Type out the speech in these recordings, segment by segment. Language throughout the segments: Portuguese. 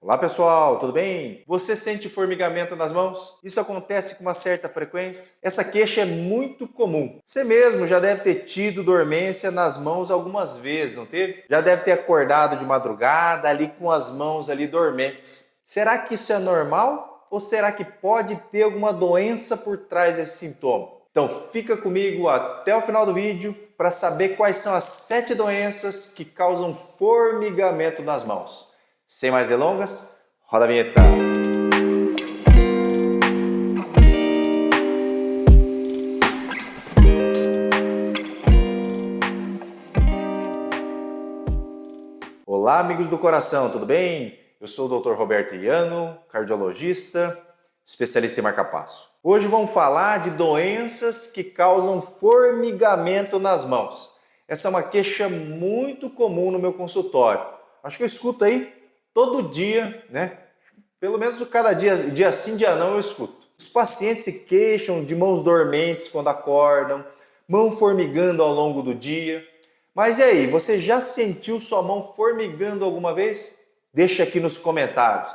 Olá pessoal, tudo bem? Você sente formigamento nas mãos? Isso acontece com uma certa frequência? Essa queixa é muito comum. Você mesmo já deve ter tido dormência nas mãos algumas vezes, não teve? Já deve ter acordado de madrugada ali com as mãos ali dormentes. Será que isso é normal? Ou será que pode ter alguma doença por trás desse sintoma? Então fica comigo até o final do vídeo para saber quais são as 7 doenças que causam formigamento nas mãos. Sem mais delongas, roda a vinheta! Olá, amigos do coração, tudo bem? Eu sou o Dr. Roberto Iano, cardiologista, especialista em marca-passo. Hoje vamos falar de doenças que causam formigamento nas mãos. Essa é uma queixa muito comum no meu consultório. Acho que eu escuto aí todo dia, né? Pelo menos cada dia sim, dia não, eu escuto. Os pacientes se queixam de mãos dormentes quando acordam, mão formigando ao longo do dia. Mas e aí, você já sentiu sua mão formigando alguma vez? Deixa aqui nos comentários.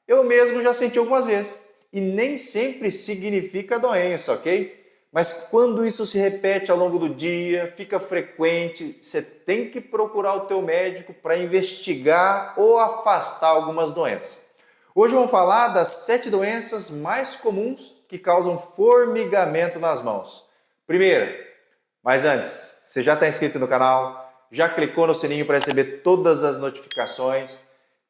Eu mesmo já senti algumas vezes e nem sempre significa doença, ok? Mas quando isso se repete ao longo do dia, fica frequente, você tem que procurar o teu médico para investigar ou afastar algumas doenças. Hoje vamos falar das 7 doenças mais comuns que causam formigamento nas mãos. Primeira, mas antes, você já está inscrito no canal? Já clicou no sininho para receber todas as notificações?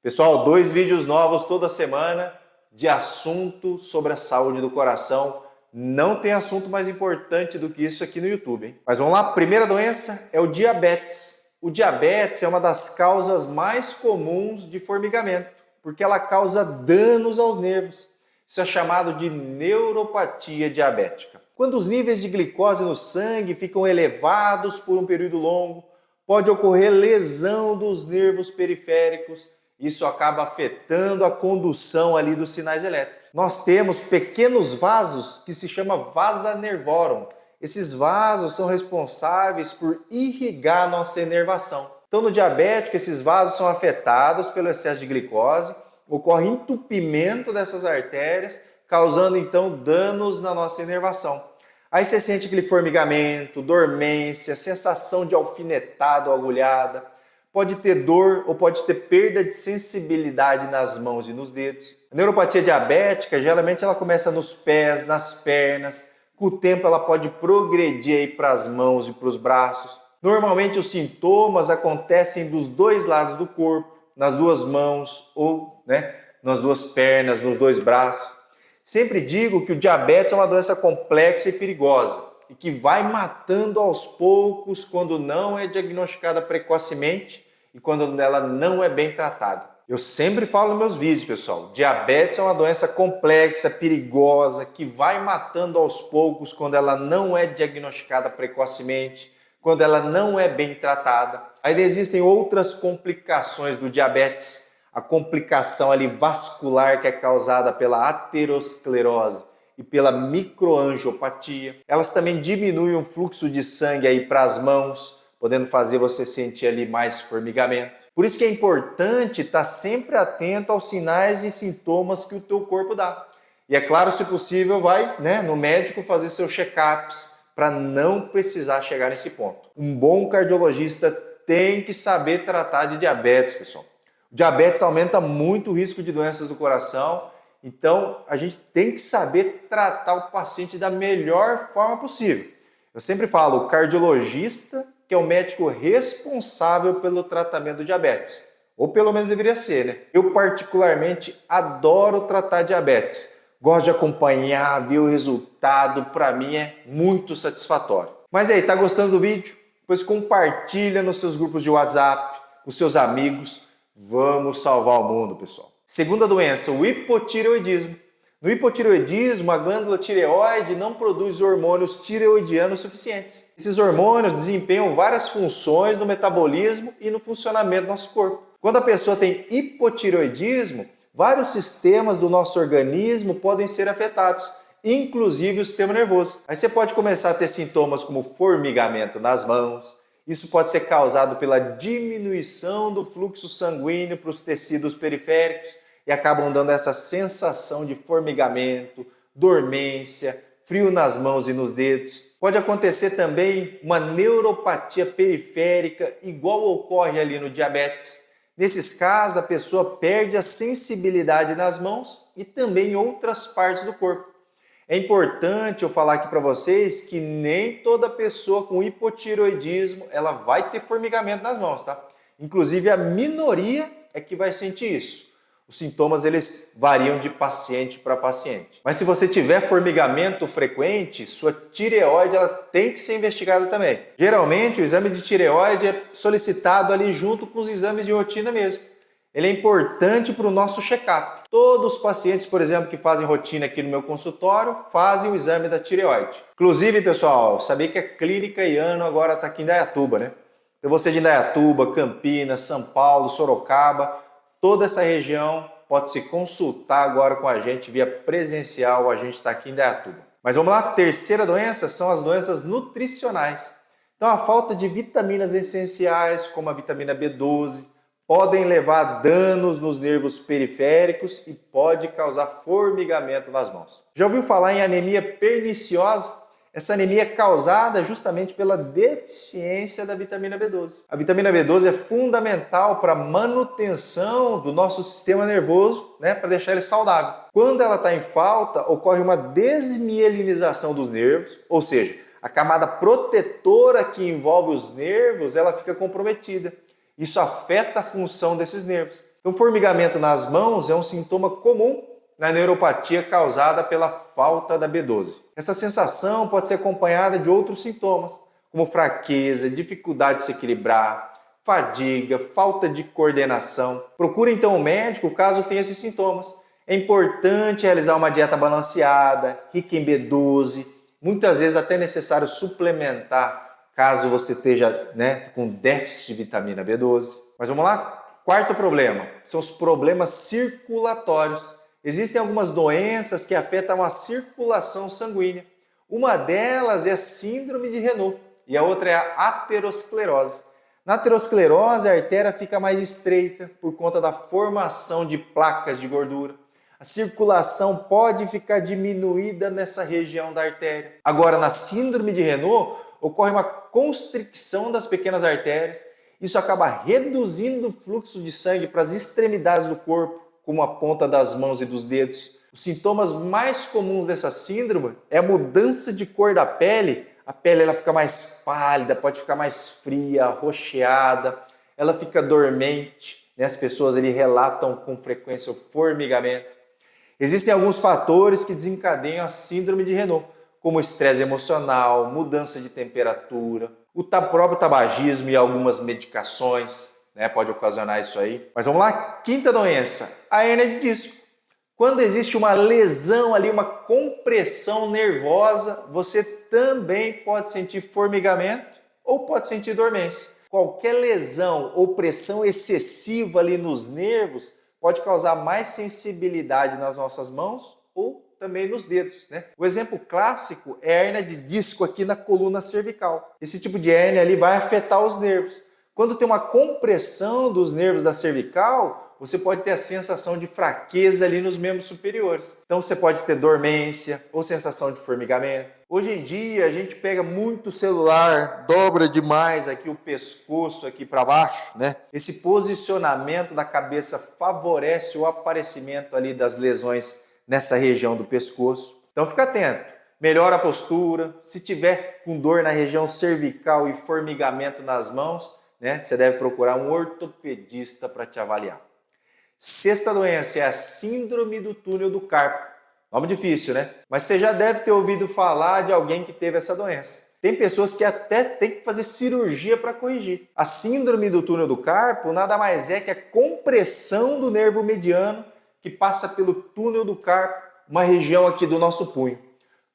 Pessoal, 2 vídeos novos toda semana de assunto sobre a saúde do coração. Não tem assunto mais importante do que isso aqui no YouTube, hein? Mas vamos lá, a primeira doença é o diabetes. O diabetes é uma das causas mais comuns de formigamento, porque ela causa danos aos nervos. Isso é chamado de neuropatia diabética. Quando os níveis de glicose no sangue ficam elevados por um período longo, pode ocorrer lesão dos nervos periféricos. Isso acaba afetando a condução ali dos sinais elétricos. Nós temos pequenos vasos que se chama vasa nervorum. Esses vasos são responsáveis por irrigar a nossa inervação. Então, no diabético, esses vasos são afetados pelo excesso de glicose, ocorre entupimento dessas artérias, causando então danos na nossa inervação. Aí você sente aquele formigamento, dormência, sensação de alfinetada ou agulhada, pode ter dor ou pode ter perda de sensibilidade nas mãos e nos dedos. A neuropatia diabética, geralmente ela começa nos pés, nas pernas, com o tempo ela pode progredir para as mãos e para os braços. Normalmente os sintomas acontecem dos dois lados do corpo, nas duas mãos ou nas duas pernas, nos dois braços. Sempre digo que o diabetes é uma doença complexa e perigosa e que vai matando aos poucos quando não é diagnosticada precocemente e quando ela não é bem tratada. Eu sempre falo nos meus vídeos, pessoal, diabetes é uma doença complexa, perigosa, que vai matando aos poucos quando ela não é diagnosticada precocemente, quando ela não é bem tratada. Ainda existem outras complicações do diabetes, a complicação ali vascular que é causada pela aterosclerose e pela microangiopatia. Elas também diminuem o fluxo de sangue aí para as mãos, podendo fazer você sentir ali mais formigamento. Por isso que é importante estar sempre atento aos sinais e sintomas que o teu corpo dá. E é claro, se possível, vai no médico fazer seus check-ups para não precisar chegar nesse ponto. Um bom cardiologista tem que saber tratar de diabetes, pessoal. O diabetes aumenta muito o risco de doenças do coração, então a gente tem que saber tratar o paciente da melhor forma possível. Eu sempre falo, o cardiologista que é o médico responsável pelo tratamento do diabetes, ou pelo menos deveria ser, né? Eu particularmente adoro tratar diabetes, gosto de acompanhar, ver o resultado, para mim é muito satisfatório. Mas aí, tá gostando do vídeo? Pois compartilha nos seus grupos de WhatsApp, com seus amigos. Vamos salvar o mundo, pessoal. Segunda doença, o hipotireoidismo. No hipotireoidismo, a glândula tireoide não produz hormônios tireoidianos suficientes. Esses hormônios desempenham várias funções no metabolismo e no funcionamento do nosso corpo. Quando a pessoa tem hipotireoidismo, vários sistemas do nosso organismo podem ser afetados, inclusive o sistema nervoso. Aí você pode começar a ter sintomas como formigamento nas mãos. Isso pode ser causado pela diminuição do fluxo sanguíneo para os tecidos periféricos. e acabam dando essa sensação de formigamento, dormência, frio nas mãos e nos dedos. Pode acontecer também uma neuropatia periférica, igual ocorre ali no diabetes. Nesses casos, a pessoa perde a sensibilidade nas mãos e também em outras partes do corpo. É importante eu falar aqui para vocês que nem toda pessoa com hipotireoidismo ela vai ter formigamento nas mãos, tá? Inclusive a minoria é que vai sentir isso. Os sintomas eles variam de paciente para paciente. Mas se você tiver formigamento frequente, sua tireoide ela tem que ser investigada também. Geralmente o exame de tireoide é solicitado ali junto com os exames de rotina mesmo. Ele é importante para o nosso check-up. Todos os pacientes, por exemplo, que fazem rotina aqui no meu consultório, fazem o exame da tireoide. Inclusive, pessoal, sabia que a Clínica Iano agora está aqui em Indaiatuba, né? Então você de Indaiatuba, Campinas, São Paulo, Sorocaba, toda essa região pode se consultar agora com a gente via presencial, a gente está aqui em Indaiatuba. Mas vamos lá, a terceira doença são as doenças nutricionais. Então a falta de vitaminas essenciais, como a vitamina B12, podem levar a danos nos nervos periféricos e pode causar formigamento nas mãos. Já ouviu falar em anemia perniciosa? Essa anemia é causada justamente pela deficiência da vitamina B12. A vitamina B12 é fundamental para a manutenção do nosso sistema nervoso, né, para deixar ele saudável. Quando ela está em falta, ocorre uma desmielinização dos nervos, ou seja, a camada protetora que envolve os nervos, ela fica comprometida. Isso afeta a função desses nervos. Então, formigamento nas mãos é um sintoma comum na neuropatia causada pela falta da B12. Essa sensação pode ser acompanhada de outros sintomas, como fraqueza, dificuldade de se equilibrar, fadiga, falta de coordenação. Procure então o médico caso tenha esses sintomas. É importante realizar uma dieta balanceada, rica em B12, muitas vezes até necessário suplementar caso você esteja, com déficit de vitamina B12. Mas vamos lá? Quarto problema, são os problemas circulatórios. Existem algumas doenças que afetam a circulação sanguínea. Uma delas é a síndrome de Renault e a outra é a aterosclerose. Na aterosclerose, a artéria fica mais estreita por conta da formação de placas de gordura. A circulação pode ficar diminuída nessa região da artéria. Agora, na síndrome de Renault, ocorre uma constricção das pequenas artérias. Isso acaba reduzindo o fluxo de sangue para as extremidades do corpo, como a ponta das mãos e dos dedos. Os sintomas mais comuns dessa síndrome é a mudança de cor da pele. A pele ela fica mais pálida, pode ficar mais fria, roxeada, ela fica dormente. As pessoas ali relatam com frequência o formigamento. Existem alguns fatores que desencadeiam a síndrome de Renault, como estresse emocional, mudança de temperatura, o próprio tabagismo e algumas medicações, pode ocasionar isso aí. Mas vamos lá, quinta doença, a hérnia de disco. Quando existe uma lesão ali, uma compressão nervosa, você também pode sentir formigamento ou pode sentir dormência. Qualquer lesão ou pressão excessiva ali nos nervos pode causar mais sensibilidade nas nossas mãos ou também nos dedos. O exemplo clássico é a hérnia de disco aqui na coluna cervical. Esse tipo de hérnia ali vai afetar os nervos. Quando tem uma compressão dos nervos da cervical, você pode ter a sensação de fraqueza ali nos membros superiores. Então você pode ter dormência ou sensação de formigamento. Hoje em dia a gente pega muito celular, dobra demais aqui o pescoço aqui para baixo, Esse posicionamento da cabeça favorece o aparecimento ali das lesões nessa região do pescoço. Então fica atento, melhora a postura. Se tiver com dor na região cervical e formigamento nas mãos, você deve procurar um ortopedista para te avaliar. Sexta doença é a síndrome do túnel do carpo. Nome difícil, Mas você já deve ter ouvido falar de alguém que teve essa doença. Tem pessoas que até têm que fazer cirurgia para corrigir. A síndrome do túnel do carpo nada mais é que a compressão do nervo mediano que passa pelo túnel do carpo, uma região aqui do nosso punho.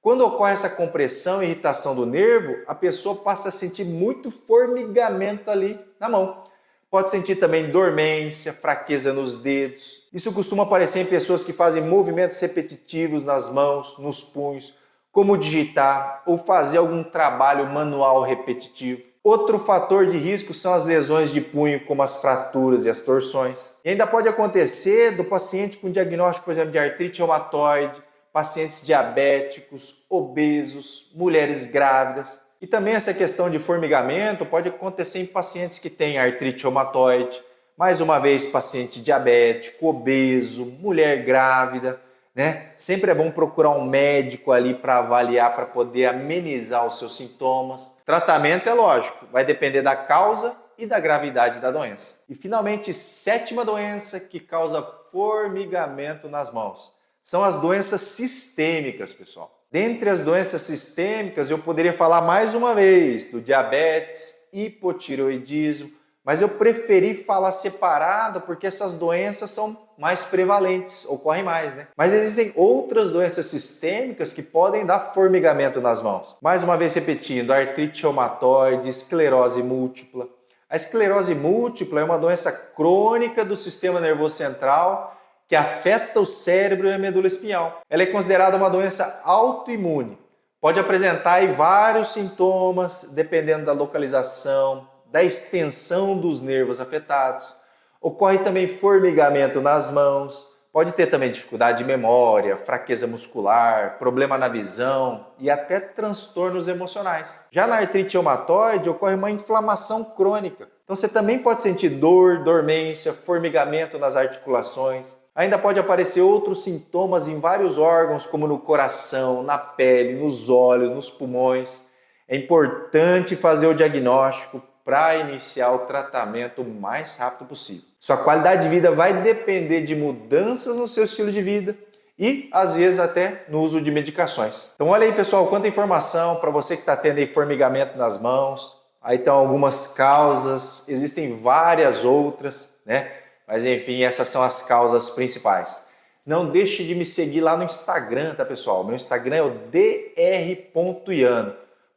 Quando ocorre essa compressão e irritação do nervo, a pessoa passa a sentir muito formigamento ali na mão. Pode sentir também dormência, fraqueza nos dedos. Isso costuma aparecer em pessoas que fazem movimentos repetitivos nas mãos, nos punhos, como digitar ou fazer algum trabalho manual repetitivo. Outro fator de risco são as lesões de punho, como as fraturas e as torções. E ainda pode acontecer do paciente com diagnóstico, por exemplo, de artrite reumatoide, pacientes diabéticos, obesos, mulheres grávidas. E também essa questão de formigamento pode acontecer em pacientes que têm artrite reumatoide, mais uma vez paciente diabético, obeso, mulher grávida, né? Sempre é bom procurar um médico ali para avaliar, para poder amenizar os seus sintomas. Tratamento é lógico, vai depender da causa e da gravidade da doença. E finalmente, sétima doença que causa formigamento nas mãos. São as doenças sistêmicas, pessoal. Dentre as doenças sistêmicas, eu poderia falar mais uma vez do diabetes, hipotireoidismo, mas eu preferi falar separado porque essas doenças são mais prevalentes, ocorrem mais, né? Mas existem outras doenças sistêmicas que podem dar formigamento nas mãos. Mais uma vez repetindo, artrite reumatoide, esclerose múltipla. A esclerose múltipla é uma doença crônica do sistema nervoso central que afeta o cérebro e a medula espinhal. Ela é considerada uma doença autoimune. Pode apresentar aí vários sintomas, dependendo da localização, da extensão dos nervos afetados. Ocorre também formigamento nas mãos, pode ter também dificuldade de memória, fraqueza muscular, problema na visão e até transtornos emocionais. Já na artrite reumatoide ocorre uma inflamação crônica. Então você também pode sentir dor, dormência, formigamento nas articulações. Ainda pode aparecer outros sintomas em vários órgãos, como no coração, na pele, nos olhos, nos pulmões. É importante fazer o diagnóstico para iniciar o tratamento o mais rápido possível. Sua qualidade de vida vai depender de mudanças no seu estilo de vida e, às vezes, até no uso de medicações. Então, olha aí, pessoal, quanta informação para você que está tendo aí formigamento nas mãos. Aí estão algumas causas, existem várias outras, né? Mas, enfim, essas são as causas principais. Não deixe de me seguir lá no Instagram, tá, pessoal? Meu Instagram é o dr.iano.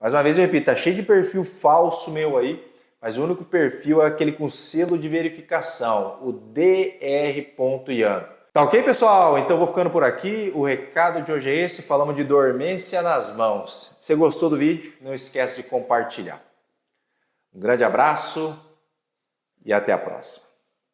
Mais uma vez eu repito, tá cheio de perfil falso meu aí, mas o único perfil é aquele com selo de verificação, o dr.iano. Tá ok, pessoal? Então eu vou ficando por aqui. O recado de hoje é esse, falamos de dormência nas mãos. Se você gostou do vídeo, não esquece de compartilhar. Um grande abraço e até a próxima.